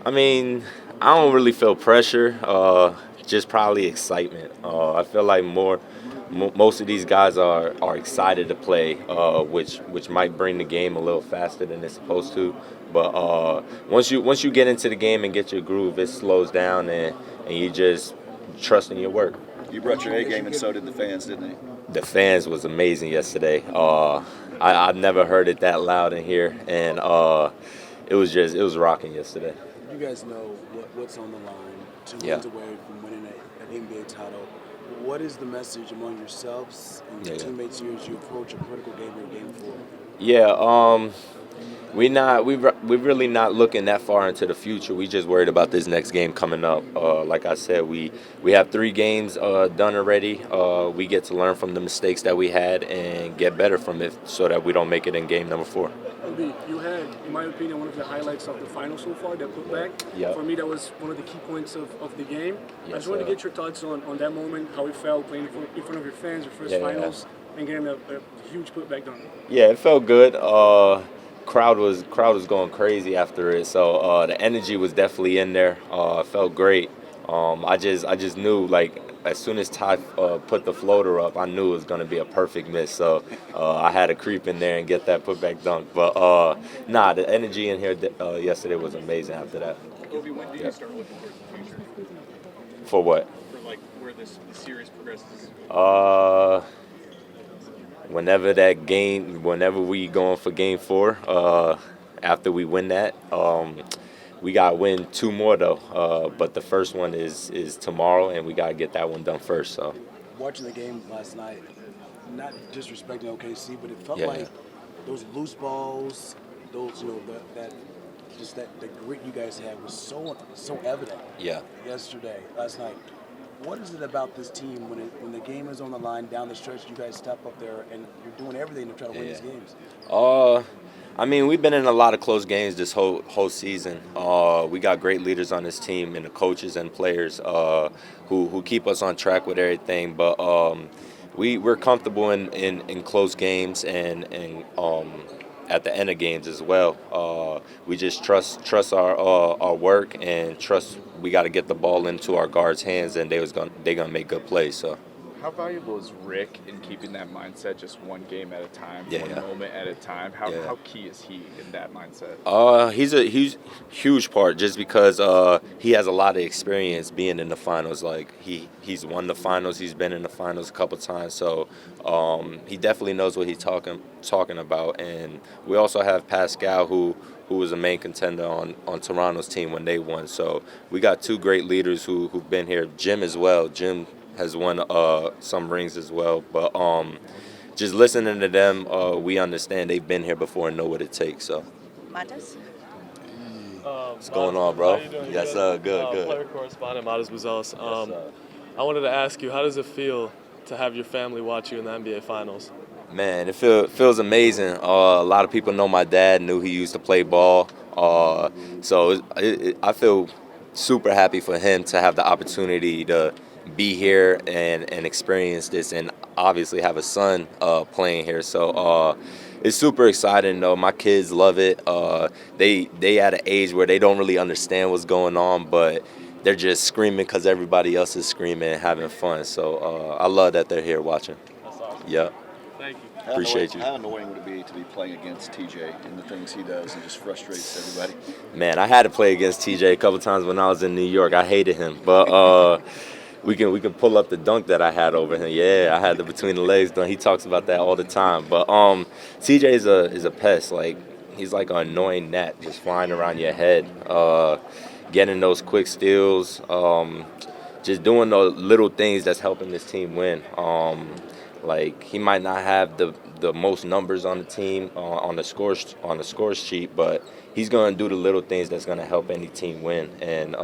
Speaker 23: I mean, I don't really feel pressure. Just probably excitement. I feel like most of these guys are excited to play, which might bring the game a little faster than it's supposed to. But once you get into the game and get your groove, it slows down and you just trust in your work.
Speaker 18: You brought your A game, and so did the fans, didn't they?
Speaker 23: The fans was amazing yesterday. I've never heard it that loud in here, and it was rocking yesterday.
Speaker 21: You guys know what's on the line. 2 wins away from winning an NBA title. What is the message among yourselves and your teammates here as you approach a critical game or game 4?
Speaker 23: Yeah, we're really not looking that far into the future. We just worried about this next game coming up. Like I said, we have 3 games done already. We get to learn from the mistakes that we had and get better from it so that we don't make it in game number 4.
Speaker 19: You had, in my opinion, one of the highlights of the final so far, that putback.
Speaker 23: Yep.
Speaker 19: For me, that was one of the key points of the game.
Speaker 23: Yes,
Speaker 19: I just wanted to get your thoughts on that moment, how it felt playing in front of your fans, your first finals, and getting a huge putback done.
Speaker 23: Yeah, it felt good. Crowd was going crazy after it, so the energy was definitely in there. It felt great. I just knew, like, as soon as Ty put the floater up, I knew it was going to be a perfect miss. So I had to creep in there and get that putback dunk. But the energy in here yesterday was amazing after that.
Speaker 20: Obi, when do you start looking towards the future?
Speaker 23: For what?
Speaker 20: For like where the series progresses.
Speaker 23: Whenever we going for game 4, after we win that, we got to win 2 more though. But the first one is tomorrow, and we got to get that one done first. So.
Speaker 21: Watching the game last night, not disrespecting OKC, but it felt like those loose balls, those the grit you guys had was so evident.
Speaker 23: Yeah.
Speaker 21: Last night. What is it about this team when the game is on the line down the stretch, you guys step up there and you're doing everything to try to win these games?
Speaker 23: I mean, we've been in a lot of close games this whole season. We got great leaders on this team and the coaches and players who keep us on track with everything. But we're comfortable in close games and at the end of games as well. We just trust our work and trust we got to get the ball into our guards' hands, and they're gonna make good plays. So.
Speaker 1: How valuable is Rick in keeping that mindset just one game at a time, one moment at a time? How key is he in that mindset?
Speaker 23: He's a huge part just because he has a lot of experience being in the finals. Like he's won the finals, he's been in the finals a couple times, so he definitely knows what he's talking about. And we also have Pascal, who was a main contender on Toronto's team when they won. So we got two great leaders who've been here. Jim as well. Jim has won some rings as well, but just listening to them, we understand they've been here before and know what it takes. So,
Speaker 5: Matas?
Speaker 23: what's going on, bro? Yes, good.
Speaker 6: Player correspondent Matas Buzelis. I wanted to ask you, how does it feel to have your family watch you in the NBA Finals?
Speaker 23: Man, it feels amazing. A lot of people know my dad, knew he used to play ball, so I feel super happy for him to have the opportunity to be here and experience this, and obviously have a son playing here. So it's super exciting though. My kids love it. They at an age where they don't really understand what's going on, but they're just screaming because everybody else is screaming and having fun. So I love that they're here watching.
Speaker 6: That's awesome.
Speaker 23: Yep.
Speaker 6: Thank you.
Speaker 23: Appreciate you.
Speaker 18: How annoying would it be to be playing against TJ and the things he does and just frustrates everybody?
Speaker 23: Man, I had to play against TJ a couple times when I was in New York. I hated him, but we can pull up the dunk that I had over him. Yeah, I had the between the legs dunk. He talks about that all the time. But TJ is a pest. Like he's like an annoying gnat just flying around your head, getting those quick steals, just doing those little things that's helping this team win. Like he might not have the most numbers on the team on the score sheet, but he's gonna do the little things that's gonna help any team win, and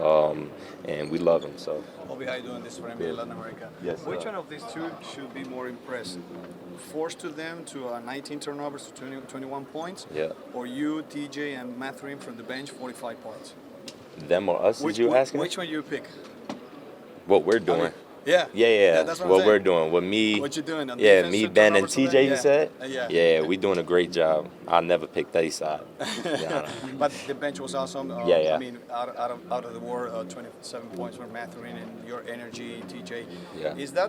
Speaker 23: we love him. So.
Speaker 16: Obi, how you doing? This is for NBA Latin America.
Speaker 23: Yes,
Speaker 16: Which one of these two should be more impressed? Forced to them to 19 turnovers to 21 points?
Speaker 23: Yeah.
Speaker 16: Or you, TJ, and Mathurin from the bench, 45 points?
Speaker 23: Them or us? Did you asking?
Speaker 16: Which one you pick?
Speaker 23: What we're doing.
Speaker 16: Yeah, that's what I'm saying.
Speaker 23: we're doing. With me.
Speaker 16: What you doing? On
Speaker 23: Me, Ben, and TJ. You said.
Speaker 16: Yeah.
Speaker 23: We doing a great job. I'll never pick their side.
Speaker 16: But the bench was awesome.
Speaker 23: Yeah.
Speaker 16: I mean, out of the war, 27 points for Mathurin and your energy, TJ.
Speaker 23: Yeah.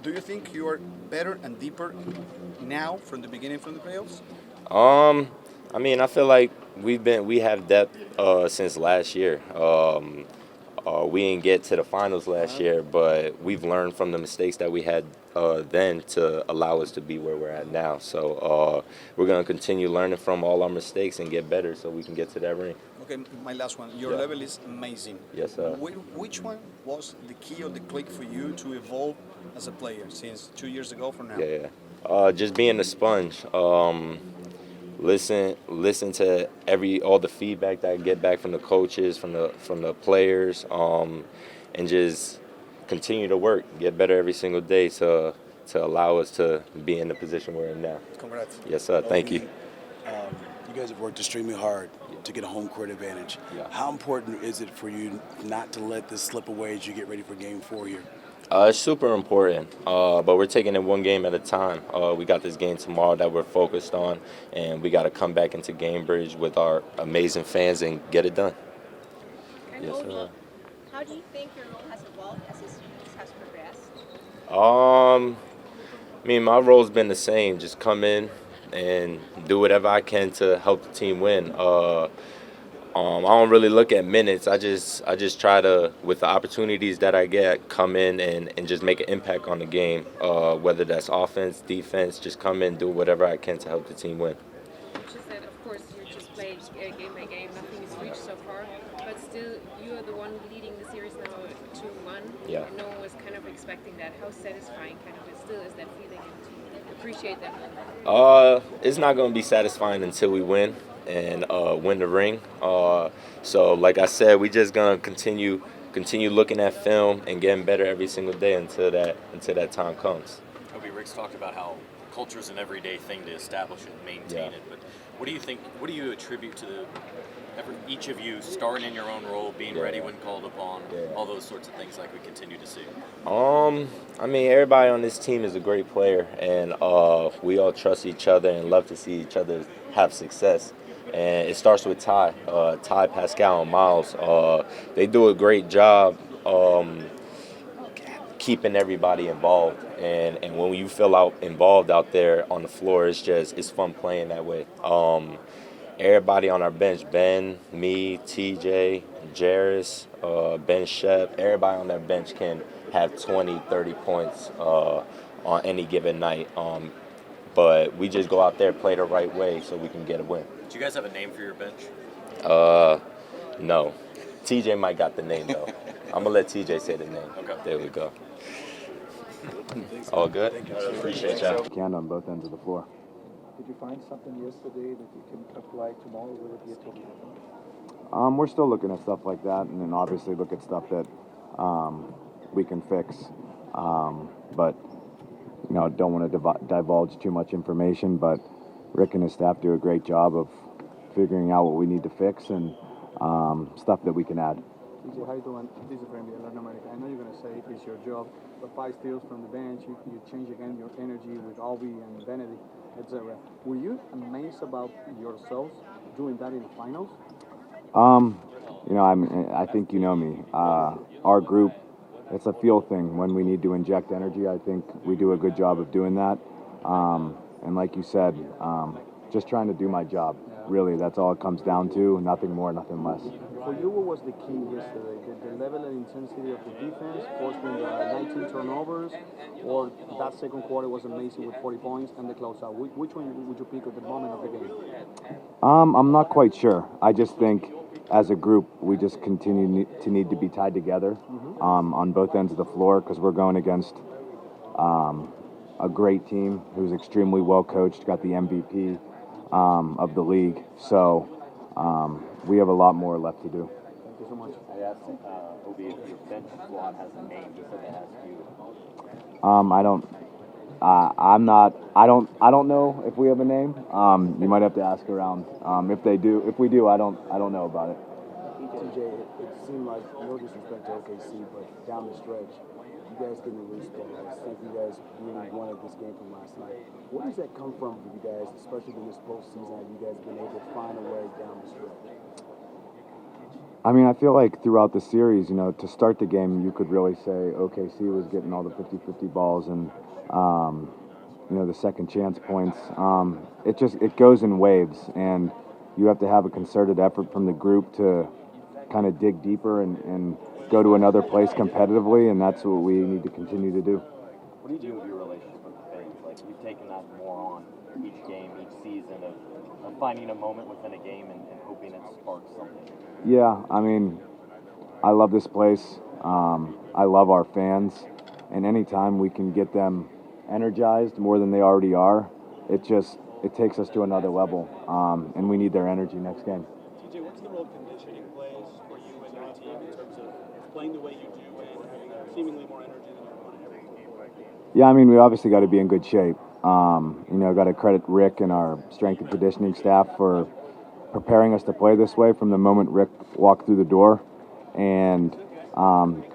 Speaker 16: Do you think you are better and deeper now from the beginning from the playoffs?
Speaker 23: I mean, I feel like we have depth since last year. We didn't get to the finals last year, but we've learned from the mistakes that we had then to allow us to be where we're at now. So we're going to continue learning from all our mistakes and get better so we can get to that ring.
Speaker 16: Okay, my last one. Your level is amazing.
Speaker 23: Yes, sir.
Speaker 16: Which one was the key or the click for you to evolve as a player since 2 years ago from now?
Speaker 23: Yeah. Just being a sponge. Listen to all the feedback that I get back from the coaches, from the players, and just continue to work, get better every single day to allow us to be in the position we're in now.
Speaker 21: Congrats.
Speaker 23: Yes, sir. Thank you.
Speaker 21: You guys have worked extremely hard to get a home court advantage.
Speaker 23: Yeah.
Speaker 21: How important is it for you not to let this slip away as you get ready for Game 4 here?
Speaker 23: It's super important, but we're taking it one game at a time. We got this game tomorrow that we're focused on, and we got to come back into Gainbridge with our amazing fans and get it done.
Speaker 5: And
Speaker 23: Yes,
Speaker 5: Obi,
Speaker 23: sir.
Speaker 5: how do you think your role has evolved as this series has progressed?
Speaker 23: I mean, my role's been the same. Just come in and do whatever I can to help the team win. I don't really look at minutes. I just try to, with the opportunities that I get, come in and just make an impact on the game. Whether that's offense, defense, just come in, do whatever I can to help the team win.
Speaker 5: Which is that, of course, you're just playing game by game. Nothing is reached so far, but still, you are the one leading the series now 2-1.
Speaker 23: Yeah.
Speaker 5: And no one was kind of expecting that. How satisfying kind of it still is that feeling, and to appreciate that moment?
Speaker 23: It's not going to be satisfying until we win and win the ring. So like I said, we just gonna continue looking at film and getting better every single day until that time comes.
Speaker 8: Obi, Rick's talked about how culture is an everyday thing to establish and maintain it. But what do you think? What do you attribute to each of you starting in your own role, being ready when called upon, all those sorts of things like we continue to see?
Speaker 23: I mean, everybody on this team is a great player, and we all trust each other and love to see each other have success. And it starts with Ty, Pascal, and Miles. They do a great job keeping everybody involved. And when you feel involved out there on the floor, it's fun playing that way. Everybody on our bench, Ben, me, TJ, Jarris, Ben Shep, everybody on that bench can have 20, 30 points on any given night. But we just go out there, play the right way so we can get a win.
Speaker 8: Do you guys have a name for your bench?
Speaker 23: No. TJ might got the name, though. I'm going to let TJ say the name.
Speaker 8: Okay.
Speaker 23: There we go. All good? Appreciate y'all.
Speaker 4: Can on both ends of the floor.
Speaker 10: Did you find something yesterday that you can apply tomorrow? Will it be a total difference?
Speaker 4: We're still looking at stuff like that, and then obviously look at stuff that we can fix. But don't want to divulge too much information. But Rick and his staff do a great job of figuring out what we need to fix and stuff that we can add.
Speaker 16: TJ, how you doing? This is Brandon, Latin America. I know you're going to say it's your job, but 5 steals from the bench, you change again your energy with Albi and Benedict, etc. Were you amazed about yourselves doing that in the finals?
Speaker 4: I think you know me. Our group, it's a feel thing. When we need to inject energy, I think we do a good job of doing that. And like you said, just trying to do my job. Really, that's all it comes down to. Nothing more, nothing less.
Speaker 16: For you, what was the key yesterday? The level and intensity of the defense, forcing the 19 turnovers, or that second quarter was amazing with 40 points and the closeout? Which one would you pick at the moment of the game?
Speaker 4: I'm not quite sure. I just think as a group, we just continue to need to be tied together on both ends of the floor because we're going against a great team who's extremely well coached, got the MVP of the league. So we have a lot more left to do.
Speaker 16: Thank you so much.
Speaker 11: I asked Obi if your bench squad has a name. He said they asked you. I don't know if we have a name. You might have to ask around. If we do, I don't know about it.
Speaker 21: TJ, it seemed like, no disrespect to OKC, but down the stretch, you guys didn't release the I think you guys really wanted this game from last night. Where does that come from for you guys, especially in this postseason? Have you guys been able to find a way down the stretch?
Speaker 4: I mean, I feel like throughout the series, to start the game, you could really say OKC was getting all the 50-50 balls and, the second chance points. It goes in waves, and you have to have a concerted effort from the group to kind of dig deeper and go to another place competitively, and that's what we need to continue to do.
Speaker 11: What do you do with your relationship with the fans? Like, you've taken that more on each game, each season of finding a moment within a game and hoping it sparks something.
Speaker 4: Yeah, I mean, I love this place. I love our fans, and anytime we can get them energized more than they already are, it takes us to another level, and we need their energy next game.
Speaker 20: TJ, what's the role conditioning plays for you and your team in terms of playing the way you do and having seemingly more energy than you want every game?
Speaker 4: Yeah, I mean, we obviously got to be in good shape. Got to credit Rick and our strength and conditioning staff for preparing us to play this way from the moment Rick walked through the door, and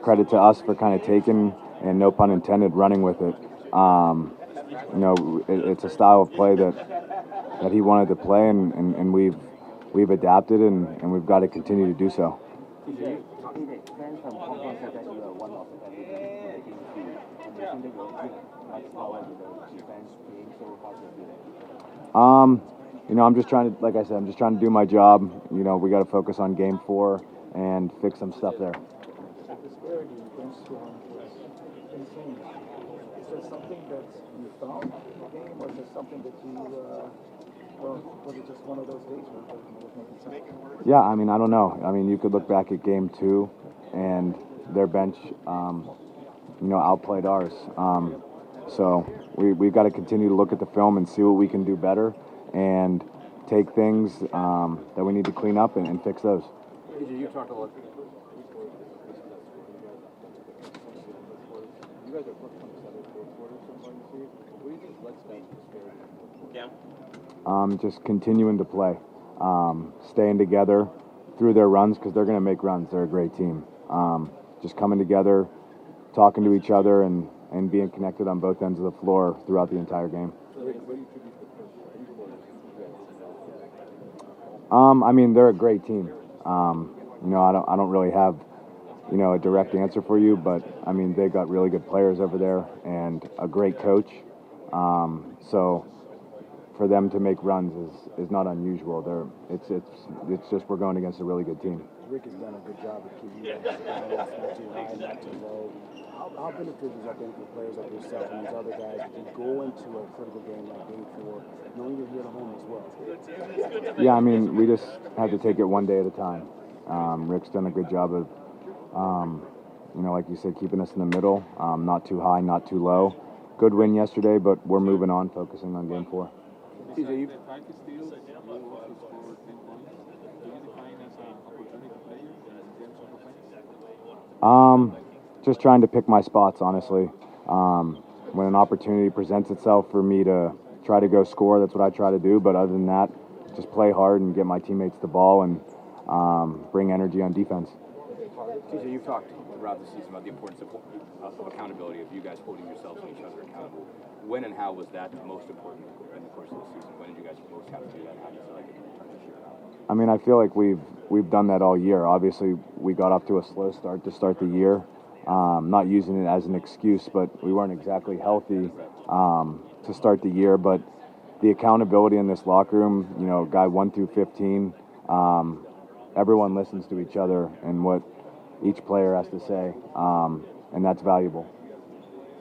Speaker 4: credit to us for kind of taking, and no pun intended, running with it. It's a style of play that he wanted to play, and we've adapted, and we've got to continue to do so. I'm just trying to, like I said, I'm just trying to do my job. We got to focus on Game 4 and fix some stuff there.
Speaker 10: The disparity against scoring was insane. Is there something that you found in the game, or is there something that you, was it just one of those days where it was making sense?
Speaker 4: Yeah, I mean, I don't know. I mean, you could look back at Game 2, and their bench, outplayed ours. So we've got to continue to look at the film and see what we can do better, and take things that we need to clean up and fix those.
Speaker 10: You talked a lot. You guys are +27 fourth quarter so far this year. What do you think lets down the disparity?
Speaker 4: Just continuing to play, staying together
Speaker 12: through their runs because they're going to make runs. They're a great team. Just coming together, talking to each other, and being connected on both ends of the floor throughout the entire game. I mean, they're a great team. You know, I don't really have, you know, a direct answer for you, but I mean, they've got really good players over there and a great coach. So for them to make runs is not unusual. It's just we're going against a really good team.
Speaker 21: Rick has done a good job of keeping you guys balanced, not too high, not too low. How beneficial has that been for players like yourself and these other guys to go into a critical game like Game 4, knowing you're here at home as well?
Speaker 12: Yeah, I mean, we just have to take it one day at a time. Rick's done a good job of, you know, like you said, keeping us in the middle, not too high, not too low. Good win yesterday, but we're moving on, focusing on Game 4.
Speaker 21: TJ,
Speaker 12: just trying to pick my spots, honestly. When an opportunity presents itself for me to try to go score, that's what I try to do. But other than that, just play hard and get my teammates the ball and bring energy on defense.
Speaker 13: TJ, you've talked throughout the season about the importance of accountability, of you guys holding yourselves and each other accountable. When and how was that most important in the course of the season? When did you guys most have to do that? How do you feel like it turned this year out?
Speaker 12: I mean, I feel like we've done that all year. Obviously, we got off to a slow start to start the year. Not using it as an excuse, but we weren't exactly healthy to start the year. But the accountability in this locker room, you know, guy 1 through 15, everyone listens to each other and what each player has to say, and that's valuable.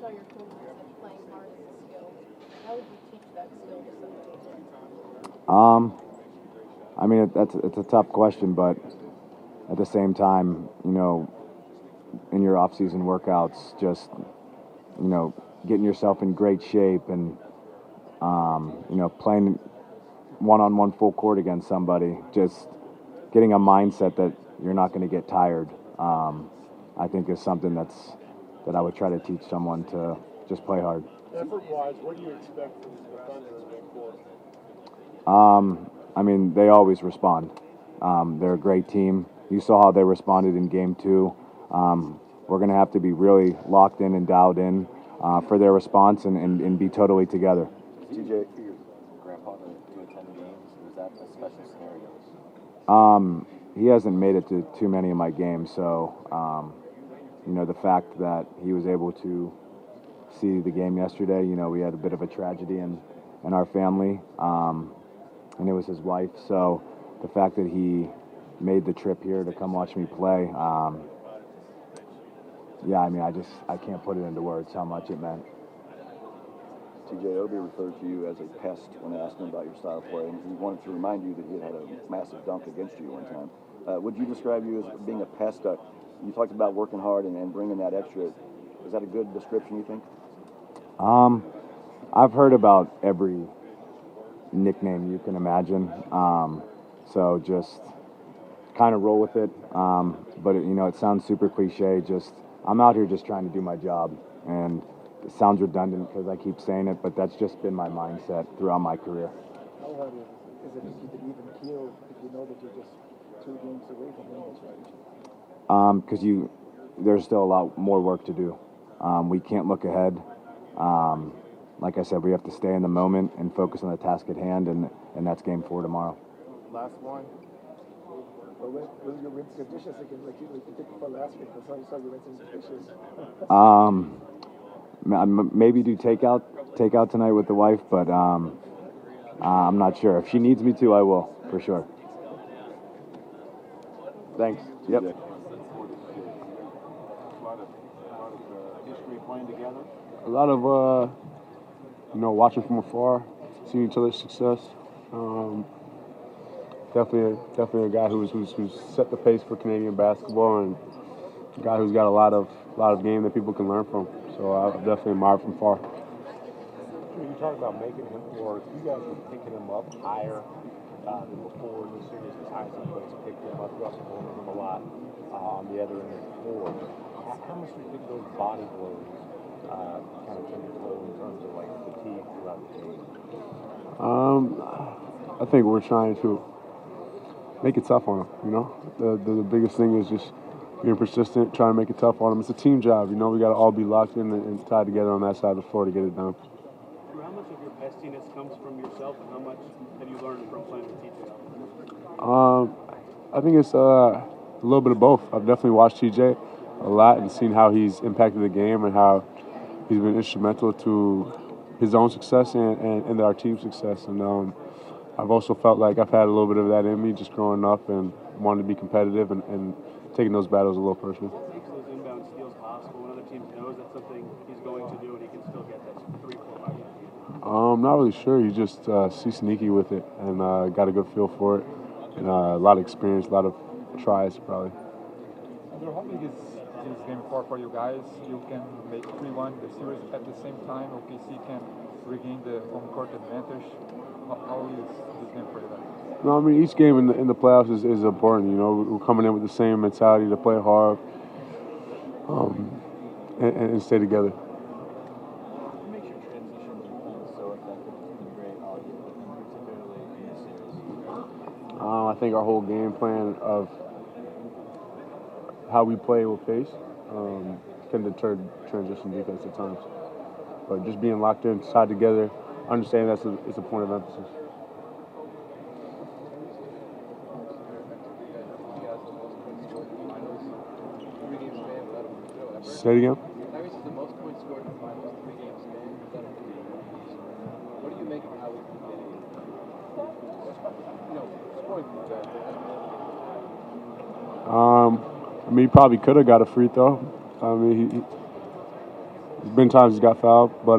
Speaker 5: So your coach said playing hard is a skill. How would you teach that skill to somebody?
Speaker 12: I mean, it's a tough question, but at the same time, you know, in your off-season workouts, just, you know, getting yourself in great shape and, you know, playing one-on-one full court against somebody, just getting a mindset that you're not going to get tired, I think is something that I would try to teach someone to just play hard.
Speaker 14: Effort-wise, what do you expect from the Thunder in Game 4?
Speaker 12: I mean, they always respond. They're a great team. You saw how they responded in Game 2. We're going to have to be really locked in and dialed in for their response and be totally together.
Speaker 11: TJ, your grandfather to attend the games, was that a special scenario?
Speaker 12: He hasn't made it to too many of my games, so you know, the fact that he was able to see the game yesterday, you know, we had a bit of a tragedy in our family, and it was his wife, so the fact that he made the trip here to come watch me play, yeah, I mean, I can't put it into words how much it meant.
Speaker 18: TJ, Obi referred to you as a pest when I asked him about your style of play, and he wanted to remind you that he had a massive dunk against you one time. Would you describe you as being a pest? You talked about working hard and bringing that extra. Is that a good description, you think?
Speaker 12: I've heard about every nickname you can imagine, so just kind of roll with it. But you know, it sounds super cliche. Just I'm out here just trying to do my job, and it sounds redundant because I keep saying it, but that's just been my mindset throughout my career.
Speaker 10: How hard is it to keep it even keel if you know that you're just 2 games away from winning this race?
Speaker 12: Because there's still a lot more work to do. We can't look ahead. Like I said, we have to stay in the moment and focus on the task at hand, and that's Game 4 tomorrow.
Speaker 10: Last one. Will you rinse your dishes again like you did for last week? That's how you saw you rinsing the dishes.
Speaker 12: Maybe do takeout tonight with the wife, but I'm not sure. If she needs me to, I will, for sure. Thanks. Yep.
Speaker 21: History playing together.
Speaker 24: A lot of, you know, watching from afar, seeing each other's success. Definitely a guy who's set the pace for Canadian basketball, and a guy who's got a lot of game that people can learn from. So I definitely admire from far.
Speaker 21: You talk about making him work. You guys were picking him up higher than before in the series. The times you guys picked him up, you also holding him a lot on the other end of the floor. How much do you think those body blows kind of take a toll in terms of like fatigue throughout the game?
Speaker 24: I think we're trying to make it tough on them. You know, the biggest thing is just being persistent, trying to make it tough on them. It's a team job. You know, we got to all be locked in and tied together on that side of the floor to get it done.
Speaker 20: How much of your pestiness comes from yourself, and how much have you learned from playing with TJ?
Speaker 24: I think it's a little bit of both. I've definitely watched TJ a lot and seen how he's impacted the game and how he's been instrumental to his own success and our team's success. And I've also felt like I've had a little bit of that in me just growing up and wanting to be competitive and taking those battles a little personally.
Speaker 20: What makes those inbound steals possible when other teams knows that's something he's going to do and he can still get that 3, 4, 5 yards?
Speaker 24: I'm not really sure. He just sees sneaky with it and got a good feel for it. And a lot of experience, a lot of tries probably.
Speaker 2: How big is this game for you guys? You can make 3-1 the series at the same time. OKC can regain the home court advantage. How is this game for you guys?
Speaker 24: No, I mean each game in the playoffs is important. You know, we're coming in with the same mentality to play hard and stay together.
Speaker 11: What makes your transition so effective and great, particularly in this series?
Speaker 24: I think our whole game plan of how we play with pace can deter transition defense at times. But just being locked in, tied together, understanding it's a point of emphasis. Say it again.
Speaker 3: Tyrese is the most points scored in the finals, 3 games span. What do you make of how he's been getting, scoring for you guys?
Speaker 24: I mean, he probably could have got a free throw. I mean, there's been times he's got fouled, but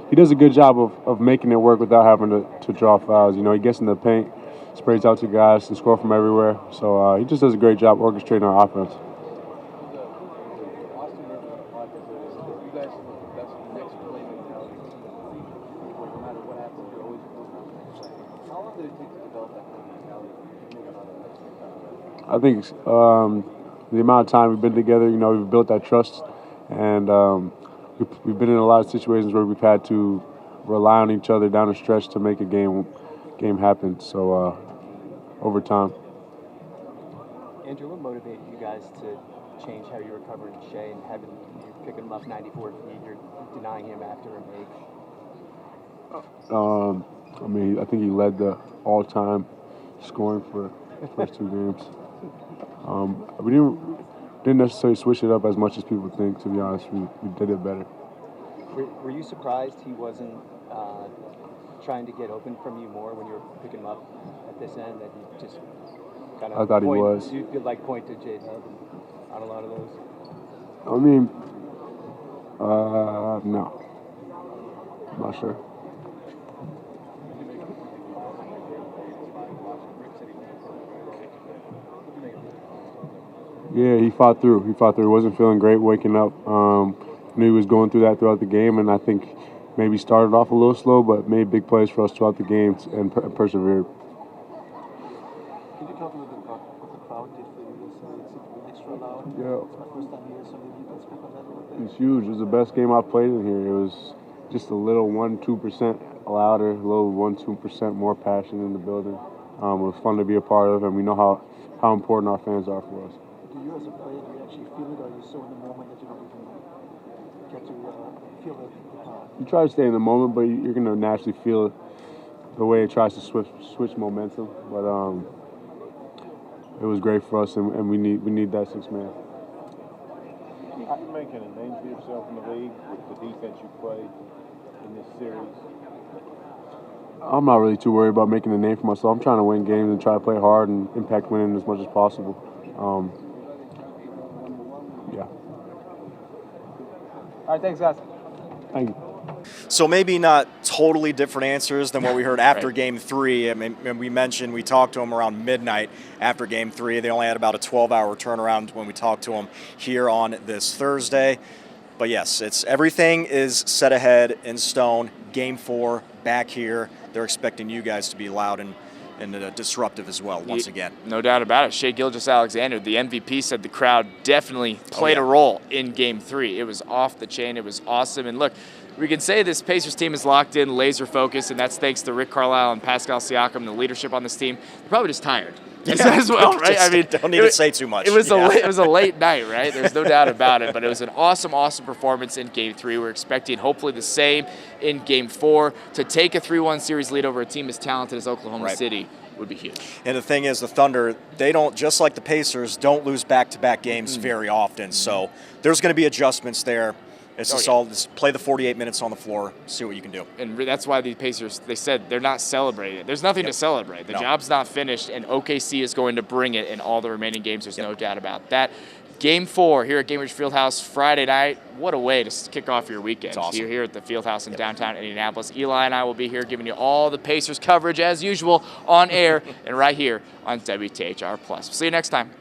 Speaker 24: he does a good job of making it work without having to draw fouls. You know, he gets in the paint, sprays out to guys, and score from everywhere. So he just does a great job orchestrating our offense. I think the amount of time we've been together, you know, we've built that trust, and we've been in a lot of situations where we've had to rely on each other down the stretch to make a game happen. So over time.
Speaker 11: Andrew, what motivated you guys to change how you were covering Shea and having you picking him up 94 feet? You're denying him after a make.
Speaker 24: I mean, I think he led the all-time scoring for the first 2 games. We didn't necessarily switch it up as much as people think, to be honest. We did it better.
Speaker 11: Were you surprised he wasn't trying to get open from you more when you were picking him up at this end, that he just kind of
Speaker 24: I thought he was.
Speaker 11: You could like point to J-Dub on a lot of those?
Speaker 24: I mean, no. I'm not sure. Yeah, he fought through. He wasn't feeling great waking up. Knew he was going through that throughout the game, and I think maybe started off a little slow, but made big plays for us throughout the game and persevered.
Speaker 10: Can you talk a little bit about what the crowd did for you this night? It's extra loud.
Speaker 24: Yeah.
Speaker 10: It's my first time here, so maybe you can speak on that a little bit.
Speaker 24: It was huge. It was the best game I've played in here. It was just a little 1-2% louder, a little 1-2% more passion in the building. It was fun to be a part of, and we know how important our fans are for us.
Speaker 10: Do you, as a player, do you actually feel it, or are you so in the moment that you don't even get to feel the crowd?
Speaker 24: You try to stay in the moment, but you're going to naturally feel the way it tries to switch momentum. But it was great for us, and we need that 6-man.
Speaker 14: You're making a name for yourself in the league with the defense you played in this series.
Speaker 24: I'm not really too worried about making a name for myself. I'm trying to win games and try to play hard and impact winning as much as possible. Yeah.
Speaker 2: All right, thanks, guys.
Speaker 24: Thank you.
Speaker 7: So maybe not totally different answers than what we heard after Game 3. I mean, we talked to them around midnight after Game 3. They only had about a 12-hour turnaround when we talked to them here on this Thursday. But yes, everything is set ahead in stone. Game 4 back here. They're expecting you guys to be loud and disruptive as well, once again.
Speaker 1: No doubt about it. Shai Gilgeous-Alexander, the MVP, said the crowd definitely played a role in Game 3. It was off the chain. It was awesome. And look, we can say this Pacers team is locked in, laser focused, and that's thanks to Rick Carlisle and Pascal Siakam, the leadership on this team. They're probably just tired. As well, right? I mean,
Speaker 7: don't need to say too much.
Speaker 1: It was a late night, right? There's no doubt about it. But it was an awesome performance in Game 3. We're expecting hopefully the same in Game 4. To take a 3-1 series lead over a team as talented as Oklahoma City would be huge.
Speaker 7: And the thing is, the Thunder, they don't, just like the Pacers, don't lose back-to-back games very often. So there's going to be adjustments there. It's just all just play the 48 minutes on the floor, see what you can do.
Speaker 1: And that's why the Pacers, they said they're not celebrating. There's nothing to celebrate. The job's not finished, and OKC is going to bring it in all the remaining games. There's no doubt about that. Game 4 here at Gainbridge Fieldhouse Friday night. What a way to kick off your weekend.
Speaker 7: It's awesome.
Speaker 1: You're here at the Fieldhouse in downtown Indianapolis. Eli and I will be here giving you all the Pacers coverage as usual on air and right here on WTHR+. See you next time.